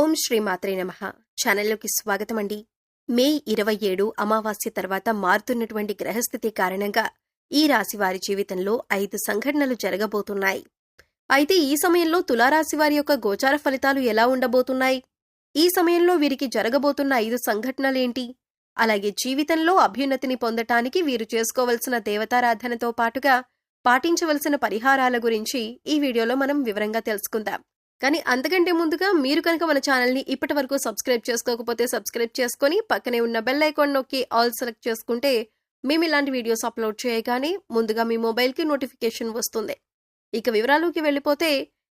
ఓం శ్రీ మాత్రే నమః. ఛానల్లోకి స్వాగతం అండి. మే 27 అమావాస్య తర్వాత మారుతున్నటువంటి గ్రహస్థితి కారణంగా ఈ రాశి వారి జీవితంలో 5 సంఘటనలు జరగబోతున్నాయి. అయితే ఈ సమయంలో తులారాశి వారి యొక్క గోచార ఫలితాలు ఎలా ఉండబోతున్నాయి? ఈ సమయంలో వీరికి జరగబోతున్న 5 సంఘటనలేంటి? అలాగే జీవితంలో అభ్యున్నతిని పొందటానికి వీరు చేసుకోవలసిన దేవతారాధనతో పాటుగా పాటించవలసిన పరిహారాల గురించి ఈ వీడియోలో మనం వివరంగా తెలుసుకుందాం. కానీ అంతకంటే ముందుగా మీరు కనుక మన ఛానల్ని ఇప్పటి వరకు సబ్స్క్రైబ్ చేసుకోకపోతే సబ్స్క్రైబ్ చేసుకుని పక్కనే ఉన్న బెల్ ఐకాన్ నొక్కి ఆల్ సెలెక్ట్ చేసుకుంటే మేము ఇలాంటి వీడియోస్ అప్లోడ్ చేయగానే ముందుగా మీ మొబైల్కి నోటిఫికేషన్ వస్తుంది. ఇక వివరాల్లోకి వెళ్ళిపోతే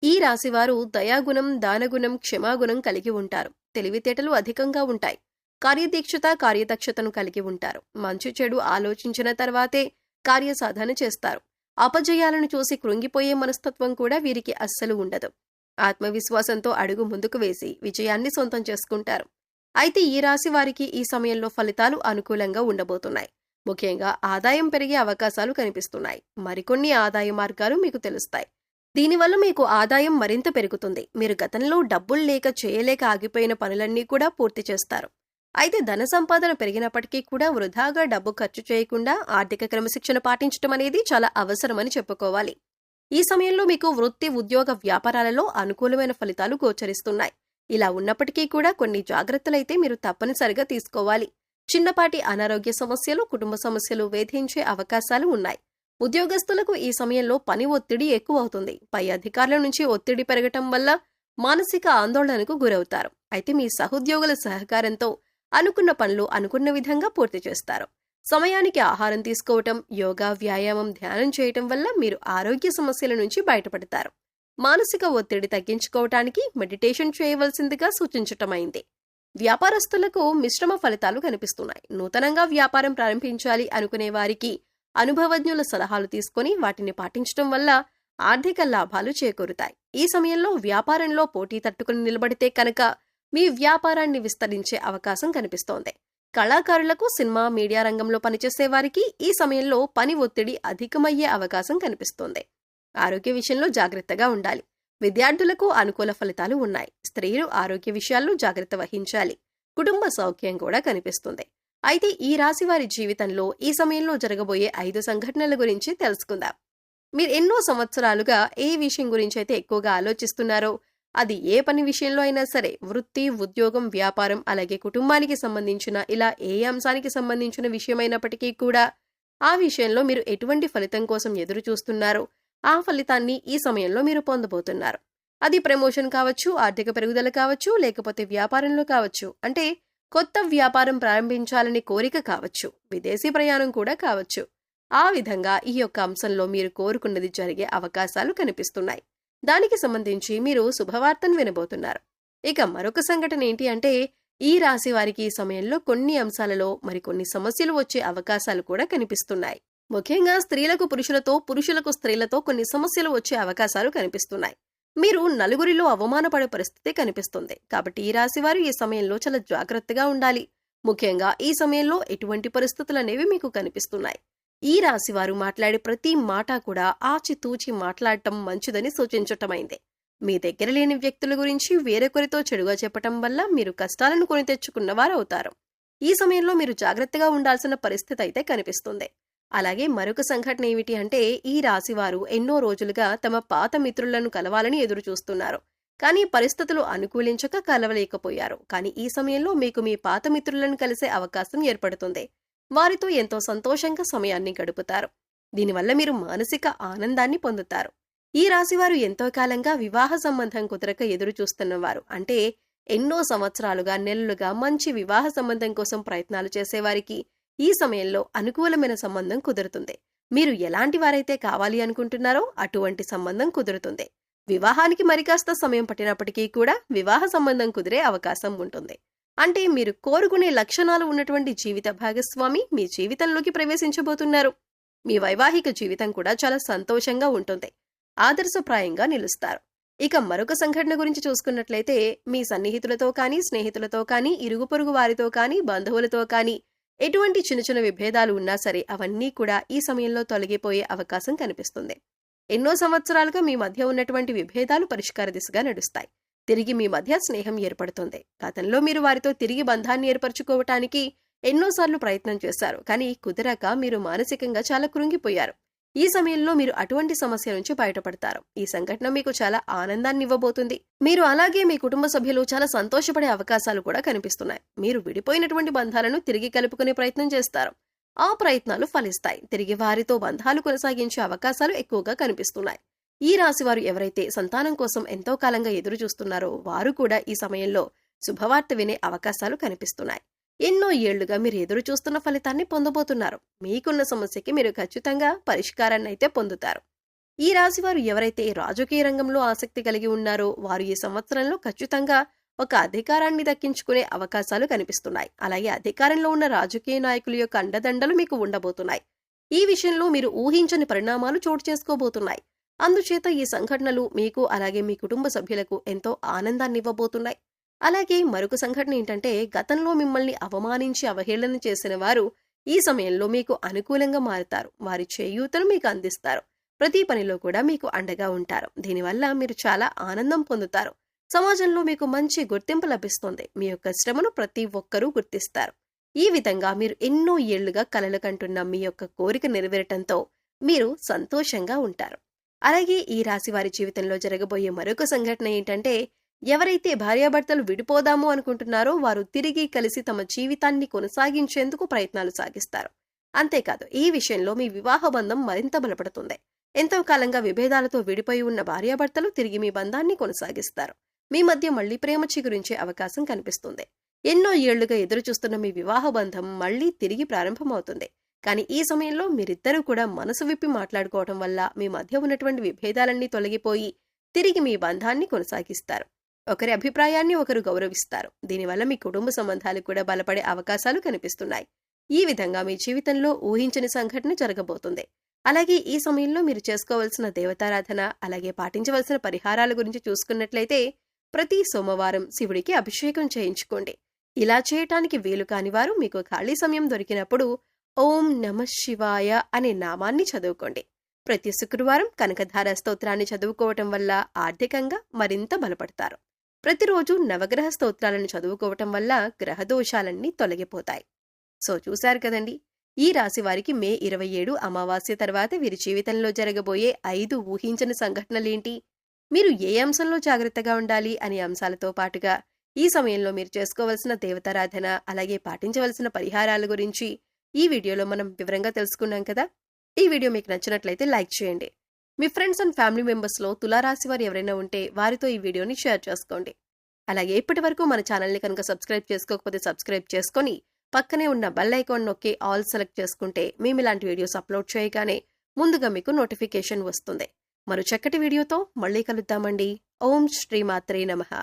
ఈ రాశివారు దయాగుణం, దానగుణం, క్షమాగుణం కలిగి ఉంటారు. తెలివితేటలు అధికంగా ఉంటాయి. కార్యదీక్షత, కార్యదక్షతను కలిగి ఉంటారు. మంచి చెడు ఆలోచించిన తర్వాతే కార్యసాధన చేస్తారు. అపజయాలను చూసి కృంగిపోయే మనస్తత్వం కూడా వీరికి అస్సలు ఉండదు. ఆత్మవిశ్వాసంతో అడుగు ముందుకు వేసి విజయాన్ని సొంతం చేసుకుంటారు. అయితే ఈ రాశి వారికి ఈ సమయంలో ఫలితాలు అనుకూలంగా ఉండబోతున్నాయి. ముఖ్యంగా ఆదాయం పెరిగే అవకాశాలు కనిపిస్తున్నాయి. మరికొన్ని ఆదాయ మార్గాలు మీకు తెలుస్తాయి. దీనివల్ల మీకు ఆదాయం మరింత పెరుగుతుంది. మీరు గతంలో డబ్బులు లేక చేయలేక ఆగిపోయిన పనులన్నీ కూడా పూర్తి చేస్తారు. అయితే ధన సంపాదన పెరిగినప్పటికీ కూడా వృధాగా డబ్బు ఖర్చు చేయకుండా ఆర్థిక క్రమశిక్షణ పాటించడం అనేది చాలా అవసరమని చెప్పుకోవాలి. ఈ సమయంలో మీకు వృత్తి, ఉద్యోగ, వ్యాపారాలలో అనుకూలమైన ఫలితాలు గోచరిస్తున్నాయి. ఇలా ఉన్నప్పటికీ కూడా కొన్ని జాగ్రత్తలైతే మీరు తప్పనిసరిగా తీసుకోవాలి. చిన్నపాటి అనారోగ్య సమస్యలు, కుటుంబ సమస్యలు వేధించే అవకాశాలు ఉన్నాయి. ఉద్యోగస్తులకు ఈ సమయంలో పని ఒత్తిడి ఎక్కువ అవుతుంది. పై అధికారుల నుంచి ఒత్తిడి పెరగటం వల్ల మానసిక ఆందోళనకు గురవుతారు. అయితే మీ సహోద్యోగుల సహకారంతో అనుకున్న పనులు అనుకున్న విధంగా పూర్తి చేస్తారు. సమయానికి ఆహారం తీసుకోవటం, యోగా, వ్యాయామం, ధ్యానం చేయటం వల్ల మీరు ఆరోగ్య సమస్యల నుంచి బయటపడతారు. మానసిక ఒత్తిడి తగ్గించుకోవటానికి మెడిటేషన్ చేయవలసిందిగా సూచించటమైంది. వ్యాపారస్తులకు మిశ్రమ ఫలితాలు కనిపిస్తున్నాయి. నూతనంగా వ్యాపారం ప్రారంభించాలి అనుకునే వారికి అనుభవజ్ఞుల సలహాలు తీసుకుని వాటిని పాటించడం వల్ల ఆర్థిక లాభాలు చేకూరుతాయి. ఈ సమయంలో వ్యాపారంలో పోటీ తట్టుకుని నిలబడితే కనుక మీ వ్యాపారాన్ని విస్తరించే అవకాశం కనిపిస్తోంది. కళాకారులకు, సినిమా, మీడియా రంగంలో పనిచేసే వారికి ఈ సమయంలో పని ఒత్తిడి అధికమయ్యే అవకాశం కనిపిస్తోంది. ఆరోగ్య విషయంలో జాగ్రత్తగా ఉండాలి. విద్యార్థులకు అనుకూల ఫలితాలు ఉన్నాయి. స్త్రీలు ఆరోగ్య విషయాల్లో జాగ్రత్త వహించాలి. కుటుంబ సౌఖ్యం కూడా కనిపిస్తుంది. అయితే ఈ రాశి వారి జీవితంలో ఈ సమయంలో జరగబోయే 5 సంఘటనల గురించి తెలుసుకుందాం. మీరు ఎన్నో సంవత్సరాలుగా ఏ విషయం గురించి అయితే ఎక్కువగా ఆలోచిస్తున్నారో, అది ఏ పని విషయంలో అయినా సరే, వృత్తి, ఉద్యోగం, వ్యాపారం, అలాగే కుటుంబానికి సంబంధించిన ఇలా ఏ అంశానికి సంబంధించిన విషయమైనప్పటికీ కూడా ఆ విషయంలో మీరు ఎటువంటి ఫలితం కోసం ఎదురు చూస్తున్నారో ఆ ఫలితాన్ని ఈ సమయంలో మీరు పొందబోతున్నారు. అది ప్రమోషన్ కావచ్చు, ఆర్థిక పెరుగుదల కావచ్చు, లేకపోతే వ్యాపారంలో కావచ్చు, అంటే కొత్త వ్యాపారం ప్రారంభించాలని కోరిక కావచ్చు, విదేశీ ప్రయాణం కూడా కావచ్చు. ఆ విధంగా ఈ యొక్క అంశంలో మీరు కోరుకున్నది జరిగే అవకాశాలు కనిపిస్తున్నాయి. దానికి సంబంధించి మీరు శుభవార్తను వినబోతున్నారు. ఇక మరొక సంఘటన ఏంటి అంటే, ఈ రాశి వారికి ఈ సమయంలో కొన్ని అంశాలలో మరికొన్ని సమస్యలు వచ్చే అవకాశాలు కూడా కనిపిస్తున్నాయి. ముఖ్యంగా స్త్రీలకు పురుషులతో, పురుషులకు స్త్రీలతో కొన్ని సమస్యలు వచ్చే అవకాశాలు కనిపిస్తున్నాయి. మీరు నలుగురిలో అవమానపడే పరిస్థితి కనిపిస్తుంది. కాబట్టి ఈ రాశి వారు ఈ సమయంలో చాలా జాగ్రత్తగా ఉండాలి. ముఖ్యంగా ఈ సమయంలో ఎటువంటి పరిస్థితులు అనేవి మీకు కనిపిస్తున్నాయి. ఈ రాశివారు మాట్లాడే ప్రతి మాట కూడా ఆచితూచి మాట్లాడటం మంచిదని సూచించటమైంది. మీ దగ్గర లేని వ్యక్తుల గురించి వేరొకరితో చెడుగా చెప్పటం వల్ల మీరు కష్టాలను కొని తెచ్చుకున్నవారవుతారు. ఈ సమయంలో మీరు జాగ్రత్తగా ఉండాల్సిన పరిస్థితి అయితే కనిపిస్తుంది. అలాగే మరొక సంఘటన ఏమిటి అంటే, ఈ రాశివారు ఎన్నో రోజులుగా తమ పాత మిత్రులను కలవాలని ఎదురు చూస్తున్నారు. కానీ పరిస్థితులు అనుకూలించక కలవలేకపోయారు. కానీ ఈ సమయంలో మీకు మీ పాత మిత్రులను కలిసే అవకాశం ఏర్పడుతుంది. వారితో ఎంతో సంతోషంగా సమయాన్ని గడుపుతారు. దీనివల్ల మీరు మానసిక ఆనందాన్ని పొందుతారు. ఈ రాశివారు ఎంతో కాలంగా వివాహ సంబంధం కుదరక ఎదురు చూస్తున్నవారు, అంటే ఎన్నో సంవత్సరాలుగా, నెలలుగా మంచి వివాహ సంబంధం కోసం ప్రయత్నాలు చేసేవారికి ఈ సమయంలో అనుకూలమైన సంబంధం కుదురుతుంది. మీరు ఎలాంటి వారైతే కావాలి అనుకుంటున్నారో అటువంటి సంబంధం కుదురుతుంది. వివాహానికి మరికాస్త సమయం పట్టినప్పటికీ కూడా వివాహ సంబంధం కుదిరే అవకాశం ఉంటుంది. అంటే మీరు కోరుకునే లక్షణాలు ఉన్నటువంటి జీవిత భాగస్వామి మీ జీవితంలోకి ప్రవేశించబోతున్నారు. మీ వైవాహిక జీవితం కూడా చాలా సంతోషంగా ఉంటుంది. ఆదర్శప్రాయంగా నిలుస్తారు. ఇక మరొక సంఘటన గురించి చూసుకున్నట్లయితే, మీ సన్నిహితులతో కానీ, స్నేహితులతో కానీ, ఇరుగు పొరుగు వారితో కానీ, బంధువులతో కానీ ఎటువంటి చిన్న చిన్న విభేదాలు ఉన్నా సరే అవన్నీ కూడా ఈ సమయంలో తొలగిపోయే అవకాశం కనిపిస్తుంది. ఎన్నో సంవత్సరాలుగా మీ మధ్య ఉన్నటువంటి విభేదాలు పరిష్కార దిశగా నడుస్తాయి. తిరిగి మీ మధ్య స్నేహం ఏర్పడుతుంది. గతంలో మీరు వారితో తిరిగి బంధాన్ని ఏర్పరచుకోవటానికి ఎన్నోసార్లు ప్రయత్నం చేశారు, కానీ కుదరక మీరు మానసికంగా చాలా కృంగిపోయారు. ఈ సమయంలో మీరు అటువంటి సమస్య నుంచి బయటపడతారు. ఈ సంఘటన మీకు చాలా ఆనందాన్ని ఇవ్వబోతుంది. మీరు అలాగే మీ కుటుంబ సభ్యులు చాలా సంతోషపడే అవకాశాలు కూడా కనిపిస్తున్నాయి. మీరు విడిపోయినటువంటి బంధాలను తిరిగి కలుపుకునే ప్రయత్నం చేస్తారు. ఆ ప్రయత్నాలు ఫలిస్తాయి. తిరిగి వారితో బంధాలు కొనసాగించే అవకాశాలు ఎక్కువగా కనిపిస్తున్నాయి. ఈ రాశి వారు ఎవరైతే సంతానం కోసం ఎంతో కాలంగా ఎదురు చూస్తున్నారో వారు కూడా ఈ సమయంలో శుభవార్త వినే అవకాశాలు కనిపిస్తున్నాయి. ఎన్నో ఏళ్లుగా మీరు ఎదురు చూస్తున్న ఫలితాన్ని పొందబోతున్నారు. మీకున్న సమస్యకి మీరు ఖచ్చితంగా పరిష్కారాన్ని అయితే పొందుతారు. ఈ రాశివారు ఎవరైతే రాజకీయ రంగంలో ఆసక్తి కలిగి ఉన్నారో వారు ఈ సంవత్సరంలో ఖచ్చితంగా ఒక అధికారాన్ని దక్కించుకునే అవకాశాలు కనిపిస్తున్నాయి. అలాగే అధికారంలో ఉన్న రాజకీయ నాయకుల యొక్క అండదండలు మీకు ఉండబోతున్నాయి. ఈ విషయంలో మీరు ఊహించని పరిణామాలు చోటు చేసుకోబోతున్నాయి. అందుచేత ఈ సంఘటనలు మీకు అలాగే మీ కుటుంబ సభ్యులకు ఎంతో ఆనందాన్ని ఇవ్వబోతున్నాయి. అలాగే మరొక సంఘటన ఏంటంటే, గతంలో మిమ్మల్ని అవమానించి అవహేళన చేసిన వారు ఈ సమయంలో మీకు అనుకూలంగా మారుతారు. వారి చేయూతను మీకు అందిస్తారు. ప్రతి పనిలో కూడా మీకు అండగా ఉంటారు. దీనివల్ల మీరు చాలా ఆనందం పొందుతారు. సమాజంలో మీకు మంచి గుర్తింపు లభిస్తుంది. మీ యొక్క శ్రమను ప్రతి ఒక్కరూ గుర్తిస్తారు. ఈ విధంగా మీరు ఎన్నో ఏళ్లుగా కలలు కంటున్న మీ యొక్క కోరిక నెరవేరటంతో మీరు సంతోషంగా ఉంటారు. అలాగే ఈ రాశి వారి జీవితంలో జరగబోయే మరొక సంఘటన ఏంటంటే, ఎవరైతే భార్యాభర్తలు విడిపోదాము అనుకుంటున్నారో వారు తిరిగి కలిసి తమ జీవితాన్ని కొనసాగించేందుకు ప్రయత్నాలు సాగిస్తారు. అంతేకాదు, ఈ విషయంలో మీ వివాహ బంధం మరింత బలపడుతుంది. ఎంతో కాలంగా విభేదాలతో విడిపోయి ఉన్న భార్యాభర్తలు తిరిగి మీ బంధాన్ని కొనసాగిస్తారు. మీ మధ్య మళ్లీ ప్రేమ చిగురించే అవకాశం కనిపిస్తుంది. ఎన్నో ఏళ్లుగా ఎదురుచూస్తున్న మీ వివాహ బంధం మళ్లీ తిరిగి ప్రారంభమవుతుంది. కానీ ఈ సమయంలో మీరిద్దరూ కూడా మనసు విప్పి మాట్లాడుకోవడం వల్ల మీ మధ్య ఉన్నటువంటి విభేదాలన్నీ తొలగిపోయి తిరిగి మీ బంధాన్ని కొనసాగిస్తారు. ఒకరి అభిప్రాయాన్ని ఒకరు గౌరవిస్తారు. దీనివల్ల మీ కుటుంబ సంబంధాలు కూడా బలపడే అవకాశాలు కనిపిస్తున్నాయి. ఈ విధంగా మీ జీవితంలో ఊహించని సంఘటన జరగబోతుంది. అలాగే ఈ సమయంలో మీరు చేసుకోవాల్సిన దేవతారాధన అలాగే పాటించవలసిన పరిహారాల గురించి చూసుకున్నట్లయితే, ప్రతి సోమవారం శివుడికి అభిషేకం చేయించుకోండి. ఇలా చేయటానికి వీలు కాని వారు మీకు ఖాళీ సమయం దొరికినప్పుడు ఓం నమః శివాయ అనే నామాన్ని చదువుకోండి. ప్రతి శుక్రవారం కనకధార స్తోత్రాన్ని చదువుకోవటం వల్ల ఆర్థికంగా మరింత బలపడతారు. ప్రతిరోజు నవగ్రహ స్తోత్రాలను చదువుకోవటం వల్ల గ్రహదోషాలన్నీ తొలగిపోతాయి. సో చూశారు కదండి, ఈ రాశి వారికి మే 27 అమావాస్య తర్వాత వీరి జీవితంలో జరగబోయే 5 ఊహించని సంఘటనలేంటి, మీరు ఏ అంశంలో జాగ్రత్తగా ఉండాలి అనే అంశాలతో పాటుగా ఈ సమయంలో మీరు చేసుకోవలసిన దేవతారాధన అలాగే పాటించవలసిన పరిహారాల గురించి ఈ వీడియోలో మనం వివరంగా తెలుసుకున్నాం కదా. ఈ వీడియో మీకు నచ్చినట్లయితే లైక్ చేయండి. మీ ఫ్రెండ్స్ అండ్ ఫ్యామిలీ మెంబర్స్లో తులారాశి వారు ఎవరైనా ఉంటే వారితో ఈ వీడియోని షేర్ చేసుకోండి. అలాగే ఇప్పటి వరకు మన ఛానల్ని కనుక సబ్స్క్రైబ్ చేసుకోకపోతే సబ్స్క్రైబ్ చేసుకొని పక్కనే ఉన్న బెల్ ఐకాన్ నొక్కి ఆల్ సెలెక్ట్ చేసుకుంటే మేము ఇలాంటి వీడియోస్ అప్లోడ్ చేయగానే ముందుగా మీకు నోటిఫికేషన్ వస్తుంది. మరో చక్కటి వీడియోతో మళ్ళీ కలుద్దామండి. ఓం శ్రీమాత్రే నమః.